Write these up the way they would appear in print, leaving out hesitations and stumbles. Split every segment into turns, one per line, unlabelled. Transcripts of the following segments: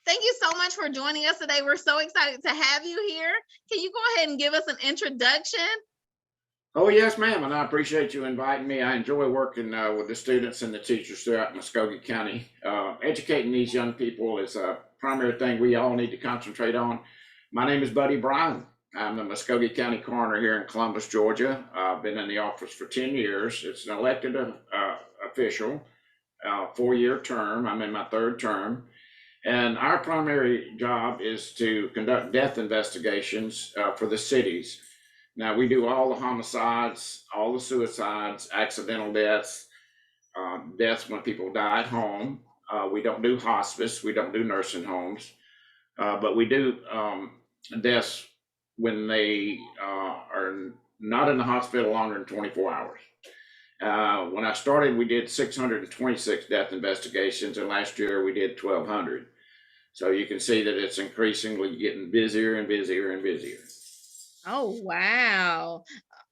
Thank you so much for joining us today. We're so excited to have you here. Can you go ahead and give us an introduction?
Oh, yes, ma'am, and I appreciate you inviting me. I enjoy working with the students and the teachers throughout Muskogee County. Educating these young people is a primary thing we all need to concentrate on. My name is Bryan. I'm the Muskogee County Coroner here in Columbus, Georgia. I've been in the office for 10 years. It's an elected official, 4-year term. I'm in my third term. And our primary job is to conduct death investigations for the cities. Now, we do all the homicides, all the suicides, accidental deaths, deaths when people die at home. We don't do hospice, we don't do nursing homes, but we do deaths when they are not in the hospital longer than 24 hours. When I started, we did 626 death investigations, and last year we did 1,200. So you can see that it's increasingly getting busier and busier and busier.
Oh, wow.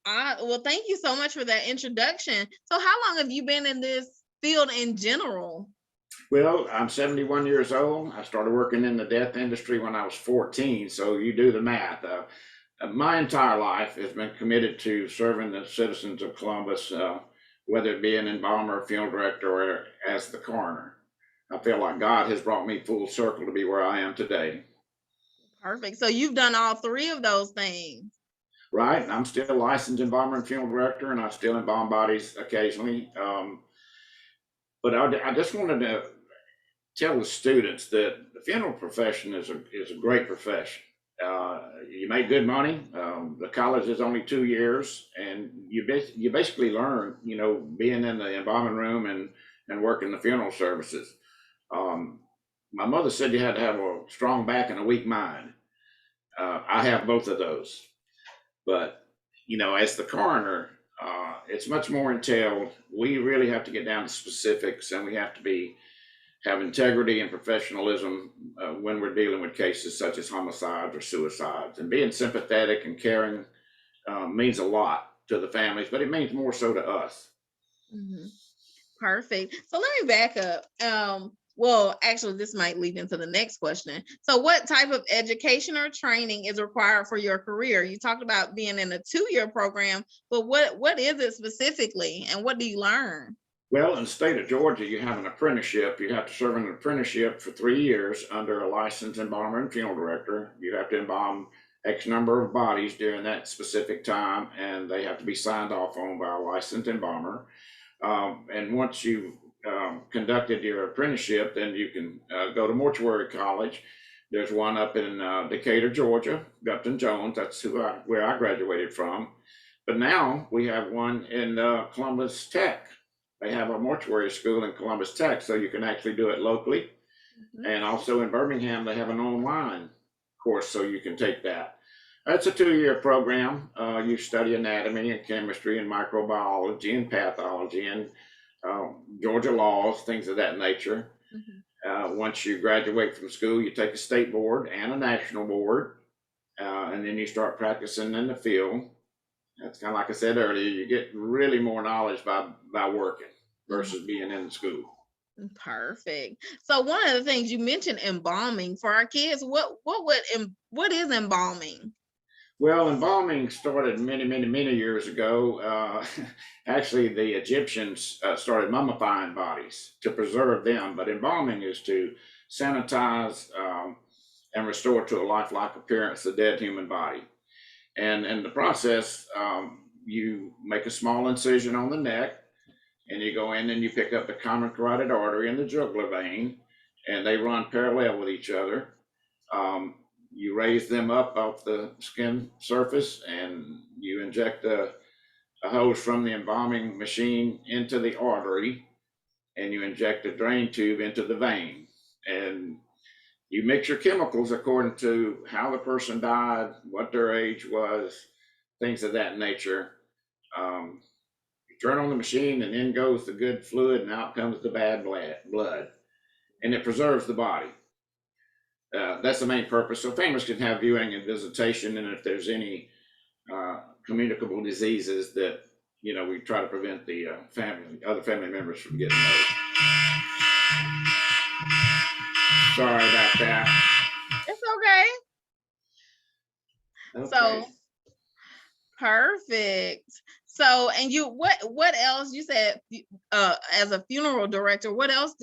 Well, thank you so much for that introduction. So how long have you been in this field in general?
Well, I'm 71 years old. I started working in the death industry when I was 14, so you do the math. My entire life has been committed to serving the citizens of Columbus, whether it be an embalmer, funeral director, or as the coroner. I feel like God has brought me full circle to be where I am today.
Perfect. So you've done all three of those things.
Right, and I'm still a licensed embalmer and funeral director, and I still embalm bodies occasionally. But I just wanted to tell the students that the funeral profession is a great profession. You make good money. The college is only 2 years, and you basically learn, being in the embalming room and working the funeral services. My mother said you had to have a strong back and a weak mind. I have both of those. But, as the coroner, it's much more entailed. We really have to get down to specifics, and we have to have integrity and professionalism when we're dealing with cases such as homicides or suicides. And being sympathetic and caring means a lot to the families, but it means more so to us.
Mm-hmm. Perfect. So let me back up. Well, actually, this might lead into the next question. So what type of education or training is required for your career? You talked about being in a 2-year program, but what is it specifically, and what do you learn?
Well, in the state of Georgia, you have an apprenticeship. You have to serve an apprenticeship for 3 years under a licensed embalmer and funeral director. You have to embalm X number of bodies during that specific time, and they have to be signed off on by a licensed embalmer. And once you've conducted your apprenticeship, then you can go to mortuary college. There's one up in Decatur, Georgia, Gupton Jones. That's where I graduated from. But now we have one in Columbus Tech. They have a mortuary school in Columbus Tech, so you can actually do it locally. Mm-hmm. And also in Birmingham, they have an online course, so you can take that. That's a 2-year program. You study anatomy and chemistry and microbiology and pathology and Georgia laws, things of that nature. Mm-hmm. Once you graduate from school, you take a state board and a national board, and then you start practicing in the field. That's kind of like I said earlier, you get really more knowledge by working versus being in the school.
Perfect. So one of the things you mentioned, embalming for our kids, what is embalming?
Well, embalming started many years ago. Actually, the Egyptians started mummifying bodies to preserve them, but embalming is to sanitize and restore to a lifelike appearance the dead human body. And in the process, you make a small incision on the neck, and you go in and you pick up the common carotid artery and the jugular vein, and they run parallel with each other. You raise them up off the skin surface, and you inject a hose from the embalming machine into the artery, and you inject a drain tube into the vein. And you mix your chemicals according to how the person died, what their age was, things of that nature. You turn on the machine, and in goes the good fluid, and out comes the bad blood. And it preserves the body. That's the main purpose. So families can have viewing and visitation, and if there's any communicable diseases that, we try to prevent the other family members from getting those. Sorry about that.
It's okay.
Okay.
So perfect. So, and you, what else you said? As a funeral director, what else?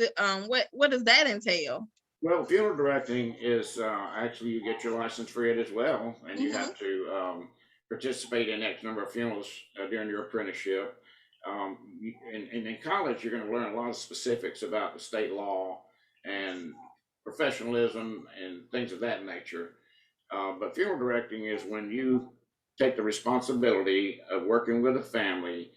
What does that entail?
Well, funeral directing is actually you get your license for it as well, and you
Mm-hmm.
have to participate in X number of funerals during your apprenticeship. In college, you're going to learn a lot of specifics about the state law and professionalism and things of that nature. But funeral directing is when you take the responsibility of working with a family,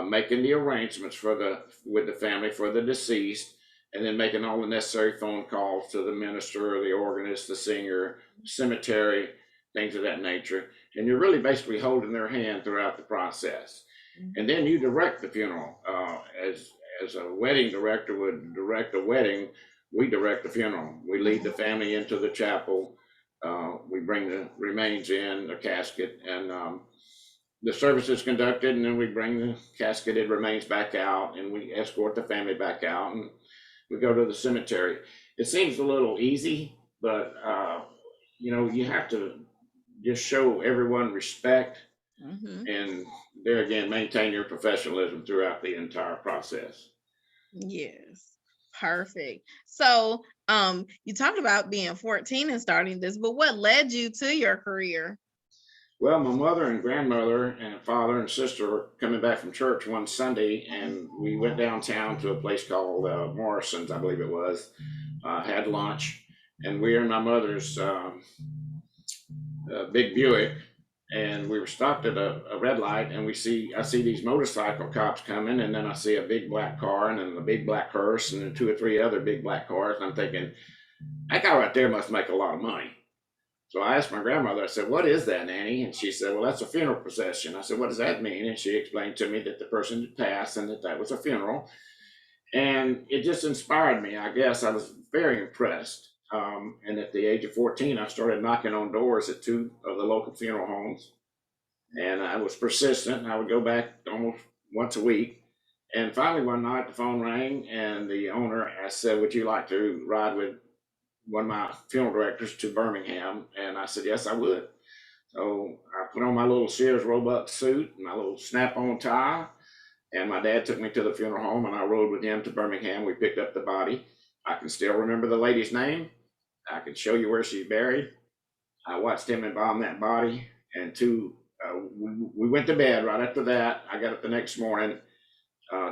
making the arrangements for the with the family for the deceased, and then making all the necessary phone calls to the minister, the organist, the singer, cemetery, things of that nature. And you're really basically holding their hand throughout the process. And then you direct the funeral. As a wedding director would direct a wedding, we direct the funeral. We lead the family into the chapel. We bring the remains in, the casket, and the service is conducted, and then we bring the casketed remains back out, and we escort the family back out, and we go to the cemetery. It seems a little easy, but you have to just show everyone respect,
Mm-hmm.
and there again, maintain your professionalism throughout the entire process.
Yes. Perfect. So, you talked about being 14 and starting this, but what led you to your career?
Well, my mother and grandmother and father and sister were coming back from church one Sunday, and we went downtown to a place called Morrison's, I believe it was. Had lunch, and we were in my mother's big Buick, and we were stopped at a red light, and I see these motorcycle cops coming, and then I see a big black car, and then a big black hearse, and then two or three other big black cars, and I'm thinking that guy right there must make a lot of money. So I asked my grandmother, I said, "What is that, Nanny?" And she said, "Well, that's a funeral procession." I said, "What does that mean?" And she explained to me that the person had passed and that was a funeral. And it just inspired me. I guess I was very impressed. And at the age of 14, I started knocking on doors at two of the local funeral homes. And I was persistent. I would go back almost once a week. And finally, one night, the phone rang, and the owner said, "Would you like to ride with one of my funeral directors to Birmingham?" And I said, "Yes, I would." So I put on my little Sears Roebuck suit and my little snap on tie. And my dad took me to the funeral home, and I rode with him to Birmingham. We picked up the body. I can still remember the lady's name. I can show you where she's buried. I watched him embalm that body. And we went to bed right after that. I got up the next morning.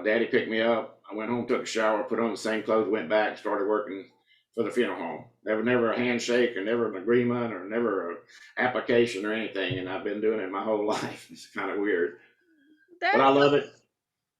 Daddy picked me up. I went home, took a shower, put on the same clothes, went back, started working for the funeral home. There was never a handshake or never an agreement or never an application or anything. And I've been doing it my whole life. It's kind of weird, but I
That's
love it.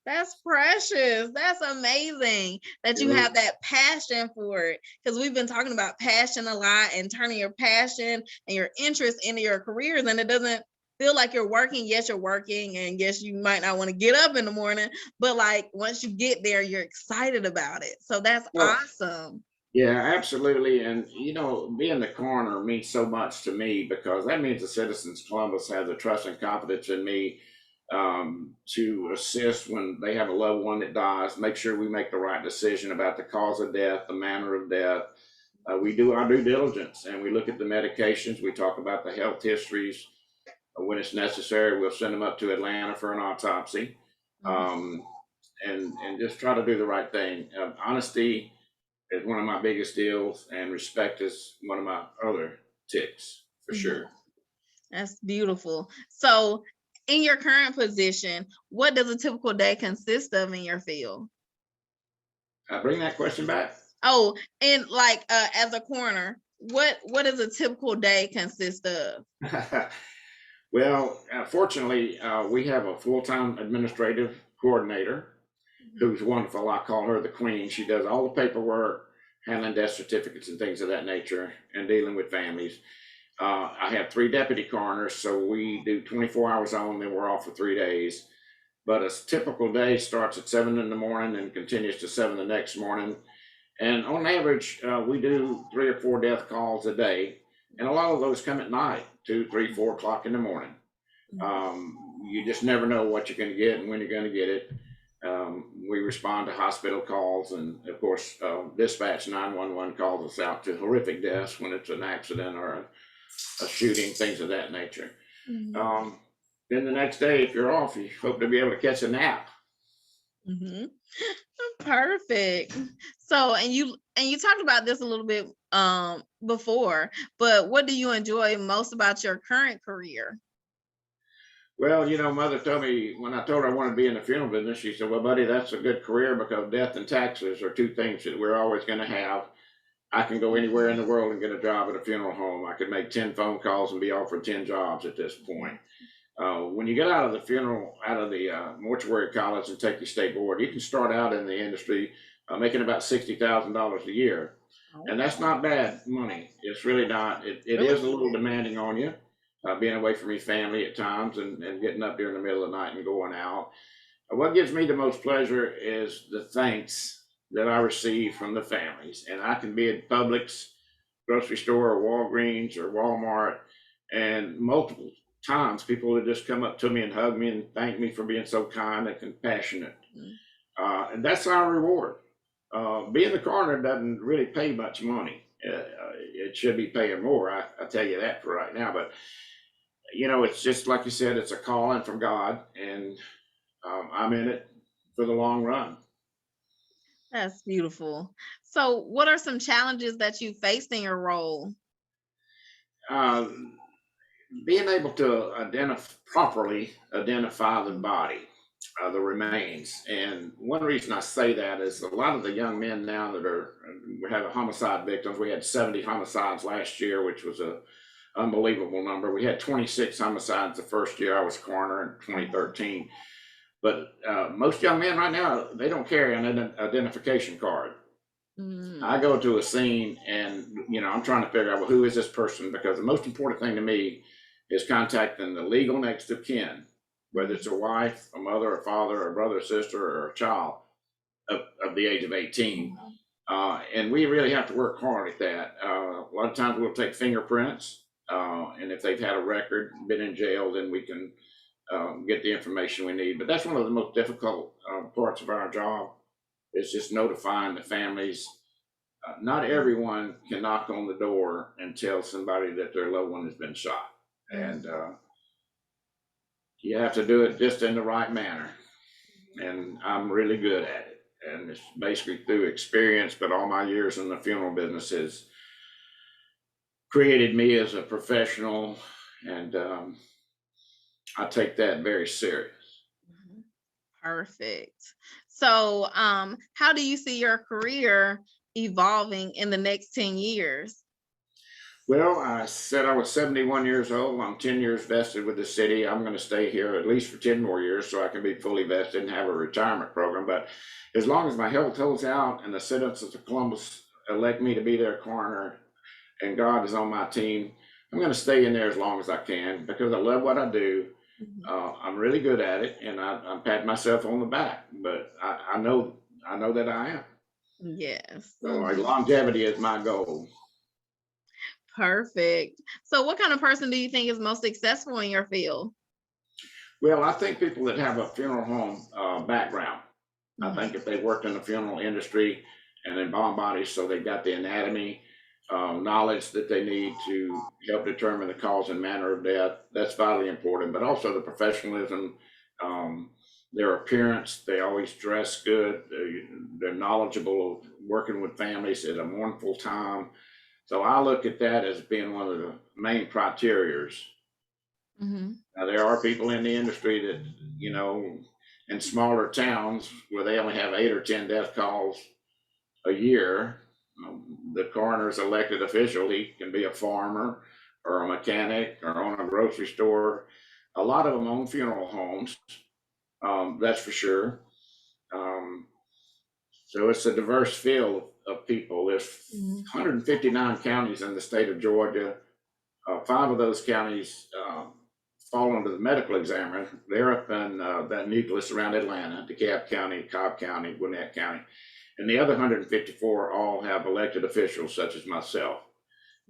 That's precious. That's amazing that you have that passion for it. Because we've been talking about passion a lot and turning your passion and your interest into your careers. And it doesn't feel like you're working. Yes, you're working. And yes, you might not want to get up in the morning. But like once you get there, you're excited about it. So that's
Well,
awesome.
yeah, absolutely. And, being the coroner means so much to me because that means the citizens of Columbus have the trust and confidence in me to assist when they have a loved one that dies, make sure we make the right decision about the cause of death, the manner of death. We do our due diligence and we look at the medications. We talk about the health histories. When it's necessary, we'll send them up to Atlanta for an autopsy, um, and just try to do the right thing. Honesty is one of my biggest deals, and respect is one of my other ticks for
Mhm.
sure.
That's beautiful. So, in your current position, what does a typical day consist of in your field?
Bring that question back.
Oh, and like as a coroner, what does a typical day consist of?
Well, fortunately, we have a full-time administrative coordinator
Mhm.
who's wonderful. I call her the queen. She does all the paperwork, handling death certificates and things of that nature, and dealing with families. I have three deputy coroners, so we do 24 hours on, then we're off for 3 days. But a typical day starts at 7 in the morning and continues to 7 the next morning. And on average, we do 3 or 4 death calls a day. And a lot of those come at night, 2, 3, 4 o'clock in the morning. You just never know what you're going to get and when you're going to get it. we respond to hospital calls, and of course, dispatch 911 calls us out to horrific deaths when it's an accident or a shooting, things of that nature.
Mhm.
Um, then the next day, if you're off, you hope to be able to catch a nap.
Mhm. Perfect. So, and you talked about this a little bit before, but what do you enjoy most about your current career?
Well, mother told me when I told her I wanted to be in the funeral business, she said, "Well, buddy, that's a good career because death and taxes are two things that we're always going to have. I can go anywhere in the world and get a job at a funeral home. I could make 10 phone calls and be offered 10 jobs at this point. When you get out of the mortuary college and take your state board, you can start out in the industry making about $60,000 a year.
Oh,
And that's not bad money. It's really not. It
really?
is a little demanding on you, being away from your family at times and getting up during the middle of the night and going out. What gives me the most pleasure is the thanks that I receive from the families. And I can be at Publix, grocery store, or Walgreens, or Walmart, and multiple times people would just come up to me and hug me and thank me for being so kind and compassionate.
Mhm.
And that's our reward. Being the coroner doesn't really pay much money. It should be paying more. I tell you that for right now. But it's just like you said, it's a calling from God, and I'm in it for the long run.
That's beautiful. So, what are some challenges that you faced in your role?
Um, Being able to properly identify the
Mhm.
body, the remains, and one reason I say that is a lot of the young men now that are we have homicide victims. We had 70 homicides last year, which was a unbelievable number. We had 26 homicides the first year I was coroner in 2013. But most young men right now, they don't carry an identification card. I
Mm.
go to a scene and I'm trying to figure out, well, who is this person? Because the most important thing to me is contacting the legal next of kin, whether it's a wife, a mother, a father, a brother, sister, or a child of the age of 18.
Mhm.
And we really have to work hard at that. A lot of times we'll take fingerprints, and if they've had a record, been in jail, then we can get the information we need. But that's one of the most difficult parts of our job is just notifying the families. Not everyone can knock on the door and tell somebody that their loved one has been shot, and
Mhm.
you have to do it just in the right manner. And I'm really good at it. And it's basically through experience, but all my years in the funeral business has created me as a professional, and I take that very serious.
Mhm. Perfect. So, how do you see your career evolving in the next 10 years?
Well, I said I was 71 years old. I'm 10 years vested with the city. I'm going to stay here at least for 10 more years so I can be fully vested and have a retirement program. But as long as my health holds out and the citizens of Columbus elect me to be their coroner and God is on my team, I'm going to stay in there as long as I can because I love what I do.
Mhm.
I'm really good at it, and I'm patting myself on the back. But I know that I am.
Yes.
So longevity is my goal.
Perfect. So, what kind of person do you think is most successful in your field?
Well, I think people that have a funeral home background. I think
Mhm.
if they worked in the funeral industry and in bomb bodies, so they've got the anatomy knowledge that they need to help determine the cause and manner of death, that's vitally important. But also the professionalism, um, their appearance, they always dress good, they're knowledgeable of working with families at a mournful time. So I look at that as being one of the main criterias.
Mhm.
Now, there are people in the industry that, in smaller towns where they only have 8 or 10 death calls a year, the coroner's elected official, he can be a farmer or a mechanic or own a grocery store. A lot of them own funeral homes, that's for sure. Um, so it's a diverse field of people. There's
Mhm.
159 counties in the state of Georgia. Five of those counties fall under the medical examiner. They're up in that nucleus around Atlanta, DeKalb County, Cobb County, Gwinnett County. And the other 154 all have elected officials, such as myself.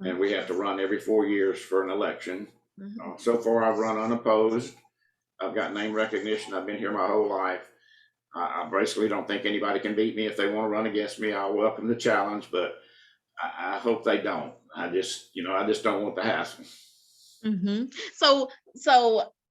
And we have to run every 4 years for an election.
Mhm.
So far, I've run unopposed. I've got name recognition. I've been here my whole life. I basically don't think anybody can beat me. If they want to run against me, I'll welcome the challenge, but I hope they don't. I just don't want the hassle.
Hmm. So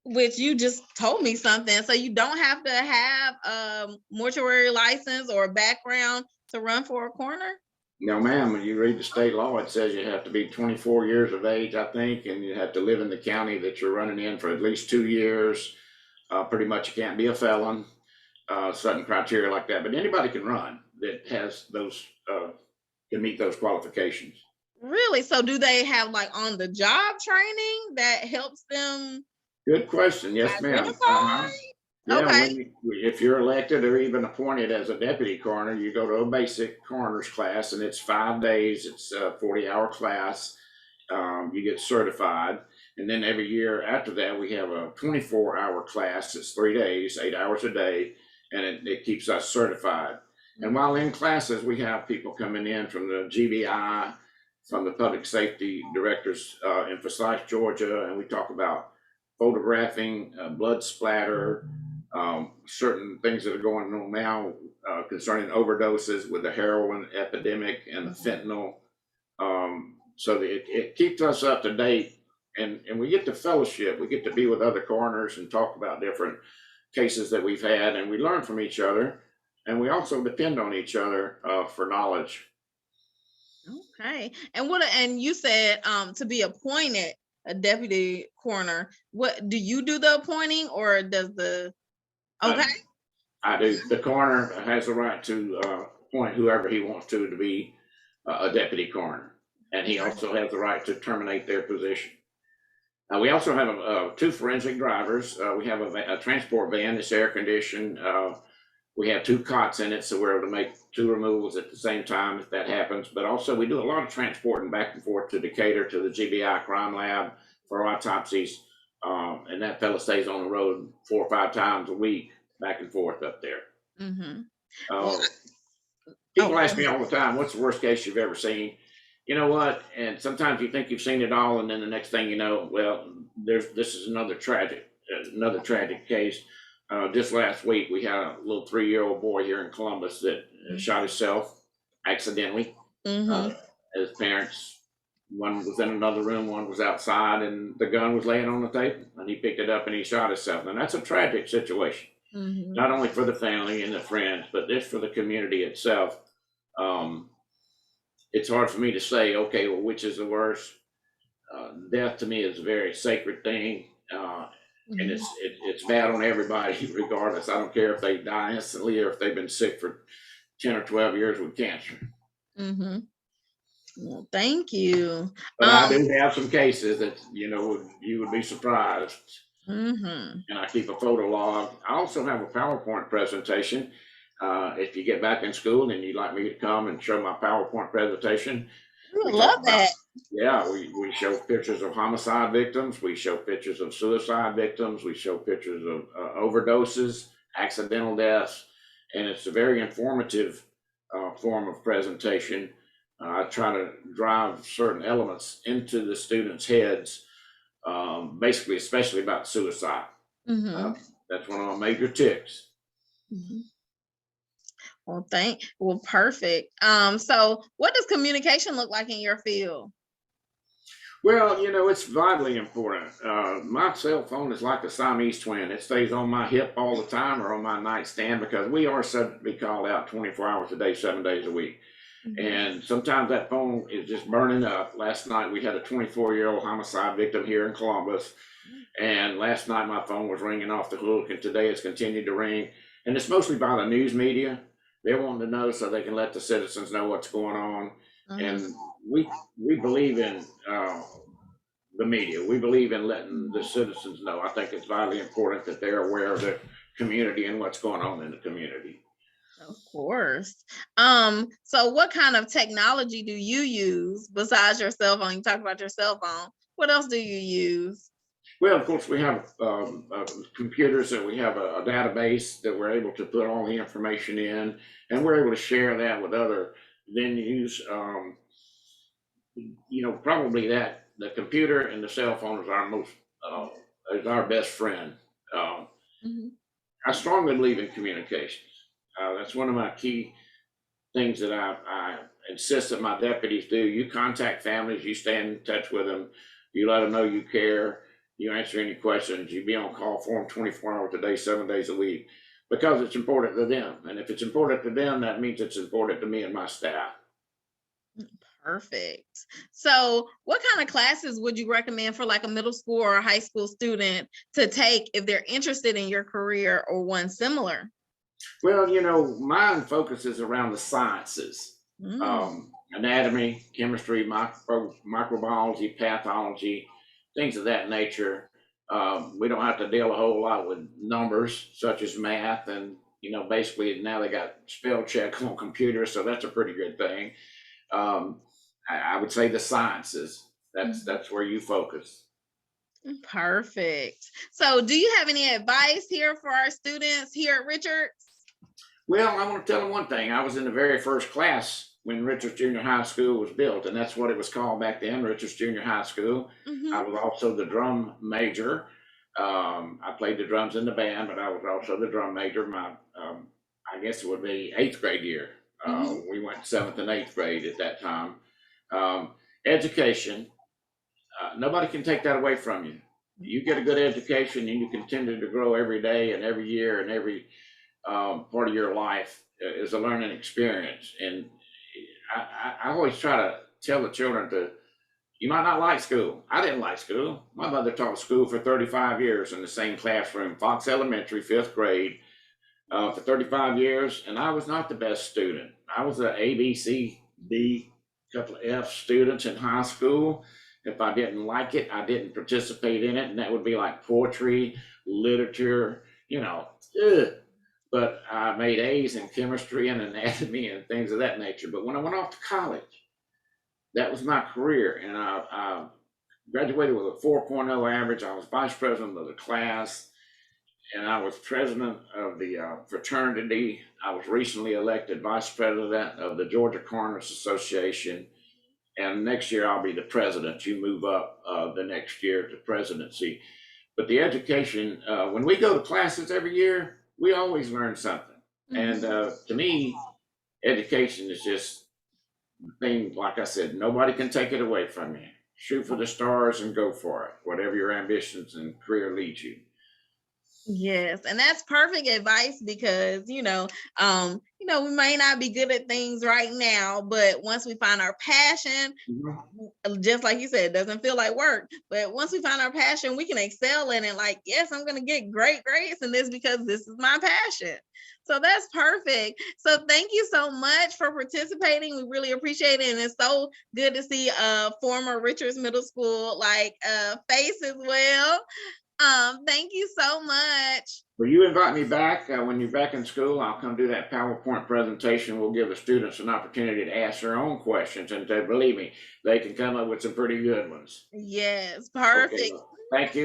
which you just told me something. So you don't have to have a mortuary license or a background to run for a coroner?
No, ma'am, when you read the state law, it says you have to be 24 years of age, I think, and you have to live in the county that you're running in for at least 2 years. Pretty much you can't be a felon, certain criteria like that. But anybody can run that has those, can meet those qualifications.
Really? So do they have like on the job training that helps them
Good question. Yes, ma'am.
identify?
Yeah,
Okay.
if you're elected or even appointed as a deputy coroner, you go to a basic coroner's class, and it's 5 days. It's a 40-hour class. You get certified, and then every year after that, we have a 24-hour class. It's 3 days, 8 hours a day, and it keeps us certified. And while in classes, we have people coming in from the GBI, from the public safety directors in Forsyth, Georgia, and we talk about photographing blood splatter, certain things that are going on now concerning overdoses with the heroin epidemic and the fentanyl. So it keeps us up to date, and we get to fellowship. We get to be with other coroners and talk about different cases that we've had, and we learn from each other, and we also depend on each other for knowledge.
Okay. And you said to be appointed a deputy coroner. What do you do the appointing or does the
Uh,
okay?
I do. The coroner has the right to appoint whoever he wants to be a deputy coroner, and he also has the right to terminate their position. We also have two forensic drivers. We have a transport van that's air conditioned. We have two cots in it, so we're able to make two removals at the same time if that happens. But also, we do a lot of transporting back and forth to Decatur to the GBI crime lab for autopsies. And that fellow stays on the road 4 or 5 times a week back and forth up there.
Mm-hmm. Well,
Uh,
oh,
People
go
ask me
ahead.
all the time, what's the worst case you've ever seen? You know what? And sometimes you think you've seen it all, and then the next thing you know, well, this is another tragic case. Just last week, we had a little 3-year-old boy here in Columbus that shot himself accidentally.
Mm-hmm.
Uh, his parents, one was in another room, one was outside, and the gun was laying on the table, and he picked it up and he shot himself. And that's a tragic situation,
Mm-hmm.
not only for the family and the friends, but just for the community itself. Um, it's hard for me to say, okay, well, which is the worst? Death to me is a very sacred thing, and
Mm-hmm.
it's bad on everybody, regardless. I don't care if they die instantly or if they've been sick for 10 or 12 years with cancer.
Mm-hmm. Well, thank you.
But I do have some cases that you would be surprised,
Mm-hmm.
and I keep a photo log. I also have a PowerPoint presentation. If you get back in school and you'd like me to come and show my PowerPoint presentation,
I
we
would
talk
love
about,
that.
yeah, we show pictures of homicide victims, we show pictures of suicide victims, we show pictures of overdoses, accidental deaths, and it's a very informative form of presentation. I try to drive certain elements into the students' heads, basically, especially about suicide. Uh,
Mm-hmm.
that's one of my major ticks.
Mm-hmm. Well, perfect. So what does communication look like in your field?
Well, it's vitally important. My cell phone is like a Siamese twin. It stays on my hip all the time or on my nightstand because we are subject to be called out 24 hours a day, 7 days a week.
Mm-hmm.
And sometimes that phone is just burning up. Last night we had a 24-year-old homicide victim here in Columbus. And last night my phone was ringing off the hook, and today it's continued to ring. And it's mostly by the news media. They're wanting to know so they can let the citizens know what's going on.
Mm-hmm.
And we believe in the media. We believe in letting the citizens know. I think it's vitally important that they're aware of the community and what's going on in the community.
Of course. So what kind of technology do you use besides your cell phone? You talk about your cell phone. What else do you use?
Well, of course, we have computers that we have a database that we're able to put all the information in, and we're able to share that with other venues. Probably that the computer and the cell phone is our best friend. Um,
Mm-hmm.
I strongly believe in communications. That's one of my key things that I insist that my deputies do. You contact families, you stay in touch with them, you let them know you care, you answer any questions, you be on call for them 24 hours a day, 7 days a week, because it's important to them. And if it's important to them, that means it's important to me and my staff.
Perfect. So, what kind of classes would you recommend for like a middle school or a high school student to take if they're interested in your career or one similar?
Well, mine focuses around the sciences,
Mm,
anatomy, chemistry, microbiology, pathology, things of that nature. We don't have to deal a whole lot with numbers such as math, and basically now they got spell check on computers, so that's a pretty good thing. Um, I would say the sciences. That's
mhm.
that's where you focus.
Perfect. So, do you have any advice here for our students here at Richards?
Well, I want to tell them one thing. I was in the very first class when Richards Junior High School was built, and that's what it was called back then, Richards Junior High School. I
Hmm.
was also the drum major. I played the drums in the band, but I was also the drum major. I guess it would be eighth grade year.
Hmm.
We went seventh and eighth grade at that time. Um, Education, nobody can take that away from you. You get a good education, and you continue to grow every day and every year and every part of your life is a learning experience. And I always try to tell the children to, you might not like school. I didn't like school. My mother taught school for 35 years in the same classroom, Fox Elementary, fifth grade, for 35 years. And I was not the best student. I was a A, B, C, D, couple of F students in high school. If I didn't like it, I didn't participate in it. And that would be like poetry, literature, ugh, but I made A's in chemistry and anatomy and things of that nature. But when I went off to college, that was my career. And I graduated with a 4.0 average. I was vice president of the class, and I was president of the fraternity. I was recently elected vice president of the Georgia Coroners Association. And next year I'll be the president. You move up the next year to presidency. But the education, when we go to classes every year, we always learn something. And
Hmm.
to me, education is just the thing, like I said, nobody can take it away from you. Shoot for the stars and go for it, whatever your ambitions and career leads you.
Yes, and that's perfect advice because we may not be good at things right now, but once we find our passion,
Mhm.
just like you said, it doesn't feel like work. But once we find our passion, we can excel in it. Like, yes, I'm gonna get great grades in this because this is my passion. So that's perfect. So thank you so much for participating. We really appreciate it. And it's so good to see a former Richards Middle School like face as well. Thank you so much.
Will you invite me back when you're back in school? I'll come do that PowerPoint presentation. We'll give the students an opportunity to ask their own questions, and believe me, they can come up with some pretty good ones.
Yes,
Okay,
perfect.
well, thank you.